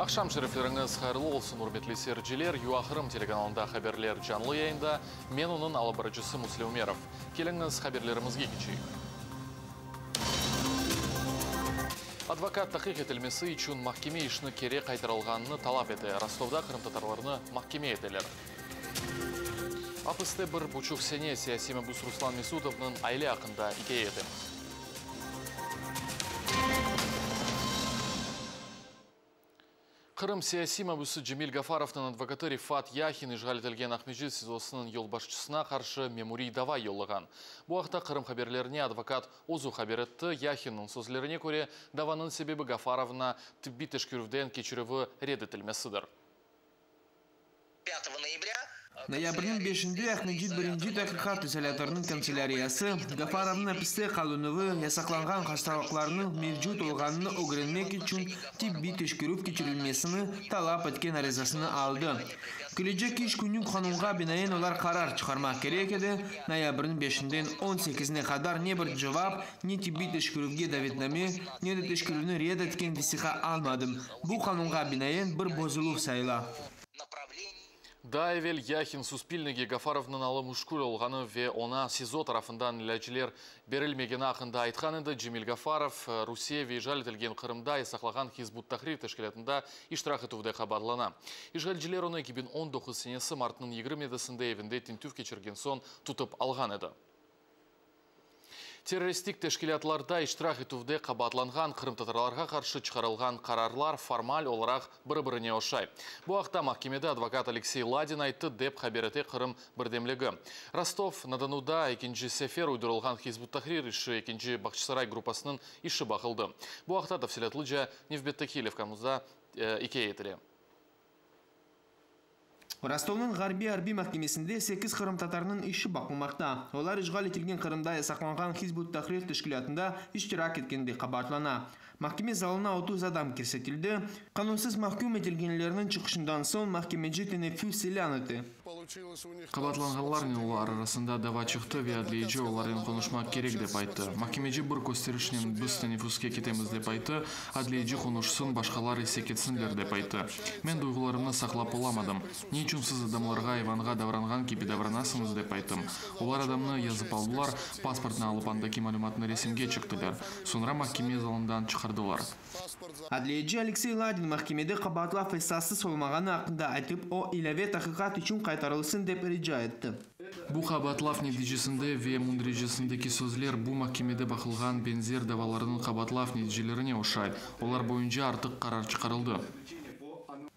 Ақшам шерефлеріңіз қайырлы олсын үрметлі серджелер, Юақырым телеканалында хаберлер жанлы яйында, мен оның алабарычысы Муслим Умеров. Келіңіз хаберлерімізге кечейік. Адвокат тақиқ етілмесі үшін махкеме ішіні кере қайтарылғаныны талап еті. Ростовда қырым татарларыны махкеме етелер. Апысты бір бұчуқ сене сияси мәбус Руслан Месутовның айлы ақында икей етеміз. Қырым сияси мәбусы Джемил Гафаровның адвокаты Рифат Яхин ишғал етілген Ахмеджит СИЗОсының елбашчысына қаршы меморий дава йоллаған. Бұл уақытта Қырым хаберлеріне адвокат Озу хаберетті. Яхинның сөзлеріне көре даваның себебі Гафаровна тибби тешкіруден кечіріві ред етілмесідір. 5 ноября Ноябрьнің 5-інде Ахмеджит бірінші тәқиқат изоляторының канцеляриясы Гафаровның әпісте қалуынығы ясақланған қасталықларының мевжут олғаныны өгірінмек үшін тибби тешкірув кечірілмесіні талап еткен аризасыны алды. Келечек еш күннің қанунға бинайын олар қарар шығармақ керек еді. Ноябрьнің 5-ден 18-не қадар не бір жауап, не тибби тешкірувге дәветнаме, не де тешкірувні ред еткен висиқа алмадым. Бұл қанунға бинайын бір бозылу сайла. Да, Эвель Яхин Суспильныге Гафаровның алым ұшкүл олғаны ве она СИЗО тарафындан ләчілер берілмеген ақында айтқан еді. Джемил Гафаров Русия вейжал етілген Қырымда есақлаған Хизбут Тахрир тәшкілетінде иштирак етуде хабарлана. Ишғалчылар оны 2019 сенесі мартының 27-сінде евінде тинтув кечірген сон тұтып алған еді. Террористик тәшкілатларда иштирак етуде қабатланған Қырым татарларға қаршы шығарылған қарарлар формаль оларақ бір-біріне ошай. Бұл уақытта махкемеде адвокат Алексей Ладин айтты деп хаберете Қырым бірдемлігі. Ростов-на-Донуда екінші сефер уйдырылған Хизбут Тахрир іші екінші Бақчысарай группасының іші бақылды. Бұл уақытта тафсилатлыжа Невбеттекилев камузда икей етілі. Ростовның Ғарби махкемесінде 8 Қырым татарының іші бақылмақта. Олар ишғал етілген Қырымда ясақланған Хизбут Тахрир тәшкілатында иштирак еткенде қабатлана. Махкеме залына 30 адам көрсетілді. Қанунсыз махкум етілгенлерінің чықышындан соң махкемеде тенеффүс селян еті. Қабатланғанлар олар арасында дава чықты ве адлейджі оларын қонышмақ керек деп айтты. Махкемеде бір көстерішінен біз тенеффуске кетеміз деп айтты, адлейджі қонышсын башқалар есекетсінлер деп айтты. Мен дойғыларымны сақлап оламадым. Не үшін сіз адамларға Иванға давранған кепі давранасыңыз деп айттым. Олар адамны язып алдылар, паспортны алып андaki малюматны ресімге чықтылар. Сонра махкеме залындан чықардылар. Адлейджі Алексей Ладин махкемеде қабатлап файсасыз олмағаны ақында айтып, о иләве тақиқат үшін қайтарылсын деп риджа етті. Бұл қабатлав нәтижесінде ве мундрежесіндегі сөзлер бұл махкемеде бақылған бензер даваларының қабатлав нәтижелеріне ошай. Олар бойынша артық қарар шығарылды.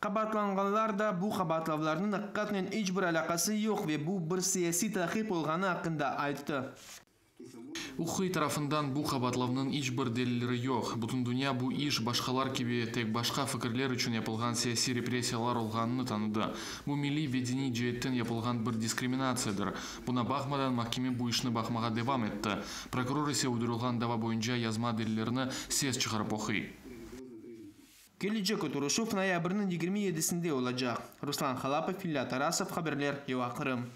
Қабатланғанлар да бұл қабатлавларының аққатмен ешбір алақасы жоқ ве бұл бір сияси тақип болғаны ақында айтты. Ухый тарафындан бұл қабатлавның ешбір делилері жоқ. Бұтын дүния бұл иш башқалар кебе тек башқа фікірлер үшін yapılған сияси репрессиялар олғаныны таныды. Бұл милли ведени жеттен yapılған бір дискриминациядыр. Бұна бақмадан махкеме бұл ішіні бақмаға девам етті. Прокурор есе ұйдырылған дава бойынша язма делилеріні сез шығарып оқи. Келечек отырышып ноябрьнің 27-сінде олacak. Руслан Халапов, Илья Тарасов, хаберлер, Юақырым.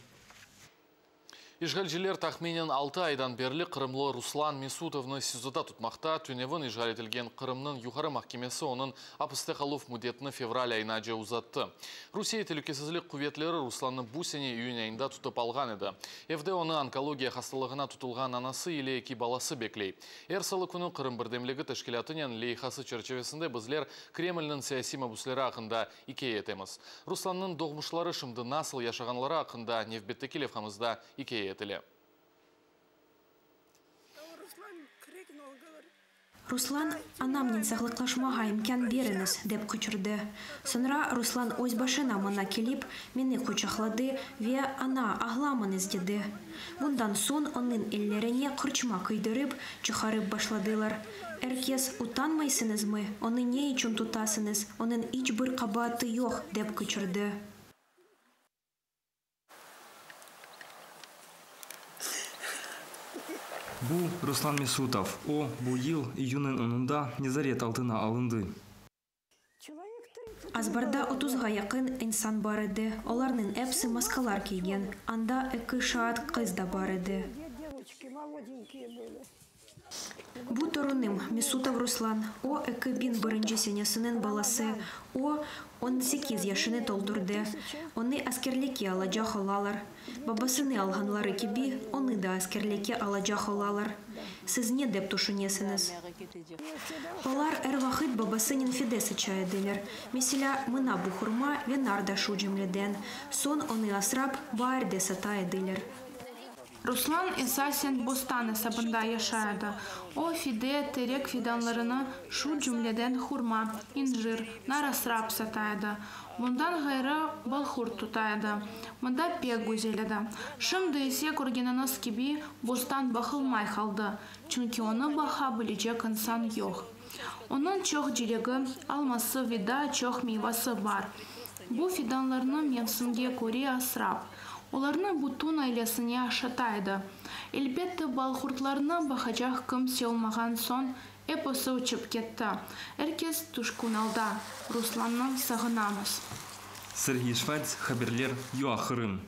Ишғалчылар тахменен 6 айдан берлі Қырымлы Руслан Месутовны СИЗОда тұтмақта. Түневін ишғал етілген Қырымның юғары махкемесі оның апысты қалуф мұдетіні февраль айына же ұзатты. Русия телекесізлік құветлері Русланны бұсене үйін айында тұтып алған еді. Евде оны онкология хасталығына тұтылған анасы или екі баласы беклей. Әрсалы күні Қырым бірдемлігі тәшкілатынен лейхасы черчевесінде біздер Кремльнің сияси мәбуслері ақында икей етеміз. Русланның доғмышлары шымды насыл яшағанлары ақында Невбеттекилев қамызда икей етілі. Руслан анамнен сағлықлашмаға имкан беріңіз деп күчірді. Сонра Руслан өз башына мына келіп, мені құчақлады ве ана ағламыңыз деді. Бұндан сон оның еллеріне құрчма көйдіріп, чықарып башладылар. Әркес ұтанмайсыныз мы, оны не үшін тұтасыныз, оның ешбір қабаты жоқ деп күчірді. Бұл Руслан Месутов. О, бұл ел июнның 10-ында незарет алтына алынды. Азбарда 30-ға яқын инсан бар еді. Оларның әпсі маскалар кейген. Анда 2 шаат қыз да бар еді. Бу торыным Месутов Руслан, о 2001 сенесінің баласы, о 18 яшыны толдырды. Оны аскерлеке алажа холалар. Бабасыны алганлары кеби, оны да аскерлеке алажа холалар. Сіз не деп тушынесiniz? Олар әр вақыт бабасынын фидесі чайдылар. Mesela мына бухурма венарда шу жемледен. Сон оны асрап баарде сатайдылар. Руслан эсасен бостаны сабында яшайды. О фиде терек фиданларына шу жүмледен хурма, инжир, нарасрап сатайды. Мұндан ғайры балхур тұтайды. Мұнда пек гүзеледі. Шымды есе көргеніңіз кеби бостан бақылмай қалды. Чүнки оны баха білежек инсан йоқ. Оның чоқ желегі алмасы вида чоқ мейвасы бар. Бұ фиданларыны мевсімге көре асрап. Оларны бутун айлесіне ашатайды. Элбетті балхуртларына бақачақ кім сеулмаған сон эпосы учып кетті. Әркес тұшкуналда. Русланнан сағынамыз. Сергей Шварц, хаберлер юахырым.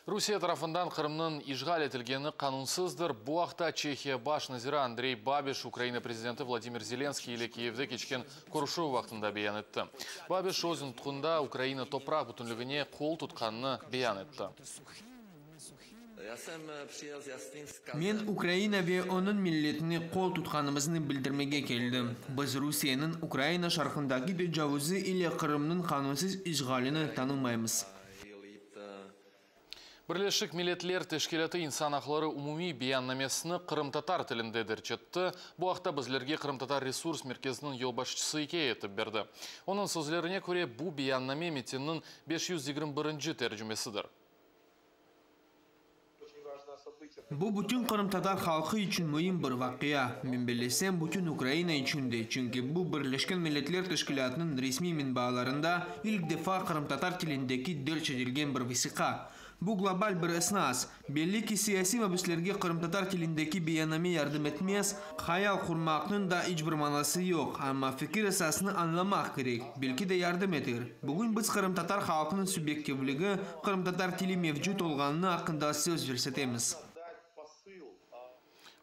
Русия тарafından Қырымның işgal етілгені қанунсыздыр. Bu вақытта Чехия баш назиры Андрей Бабиш, Украина президенті Владимир Зеленский или Киевде кечкен Корушев вақтында бейан етті. Бабиш өзін тұқында Украина топрақ бүтінлігіне қол тұтқанны бейан етті. Мен Украина ve onun milletini kol tutkanımızını bildirmeye geldim. Biz Rusya'nın Ukrayna şarkındaki tecavüzü ile Kırım'ın kanunsuz işgalini tanımayız. Бірлешік Миллетлер тешкелеті инсан ақлары умуми бияннамесіні Қырым-татар тілінде дәрчетті. Бұл ақта біздерге Қырым-татар ресурс меркезінің елбашчысы еке етіп берді. Оның сөзлеріне көре бұл бияннаме метеннің 521 тәржімесідір. Bu bütün Kırım-Tatar halkı için mühim bir vakıya. Ben bilesem bütün Ukrayna için de. Çünkü bu Birleşken Milletler Teşkilatı'nın resmi minbalarında ilk defa Kırım-Tatar tilindeki dert edilgen bir vesika. Bu global bir esnas. Belli ki siyasi mabüslerge Kırım-Tatar tilindeki beyaname yardım etmez. Hayal kurmakның da hiçbir manası yok. Ama fikir esasını anlamak gerek. Belki de yardım eder. Bugün biz Kırım-Tatar halkının sübjektivligi, Kırım-Tatar tili mevcut olganını hakkında söz versetemiz.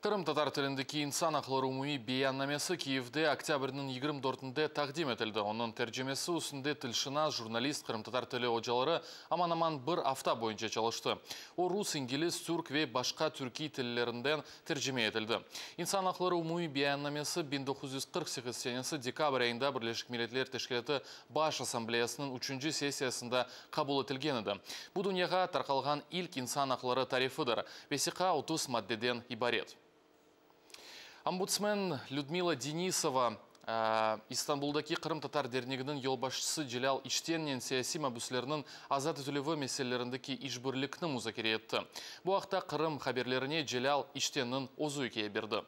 Қырым-татар тіліндегі инсан ақлары умуми бияннамесі Киевде октябрьнің 24-інде тақдим етілді. Оның тәржемесі үстінде тілшіна журналист Қырым-татар тілі ожалары аман-аман бір афта бойынша çalışты. О рус, ингилиз, түрк ве башқа түрки тіллерінден тәржеме етілді. Инсан ақлары умуми бияннамесі 1948 сенесі декабрь айында Бірлескен Миллетлер Тешкелеті баш ассамблеясының 3-ші сессиясында қабыл етілген еді. Бұл дүнияға тарқалған ilk инсан ақлары тарифыдыр. Весиқа 30 маддеден ибарет. Омбудсмен Людмила Денисова Истанбулдаки Қырым-татар дернегінің елбашчысы Желал Иштеннен саяси мабүслерінің азат етілігі меселеріндегі ишбірлікні музакере етті. Бұл вақытта Қырым хаберлеріне Желал Иштеннің озу екеге берді.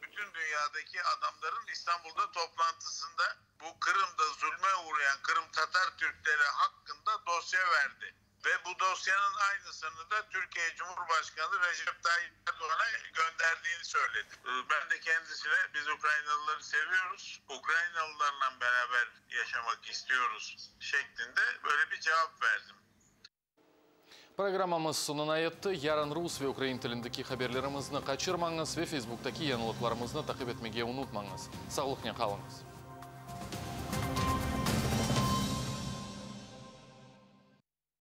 Bütün dünyadaki adamların İstanbul'da toplantısında bu Kırım'da zulme uğrayan Kırım-Tatar Türkleri hakkında dosya verdi. Ve bu dosyanın aynısını da Türkiye Cumhurbaşkanı Recep Tayyip Erdoğan'a gönderdiğini söyledi. Ben de kendisine biz Ukraynalıları seviyoruz, Ukraynalılarla beraber yaşamak istiyoruz şeklinde böyle bir cevap verdim. Программамыз sonuna yetті. Yarın Rus ve Ukrayn tilindeki haberlerimizni kaçırmаңыз ve Facebook'taki yanılıklarımızını takip etmeye unutmаңыз. Sağlıkla kalыңыз.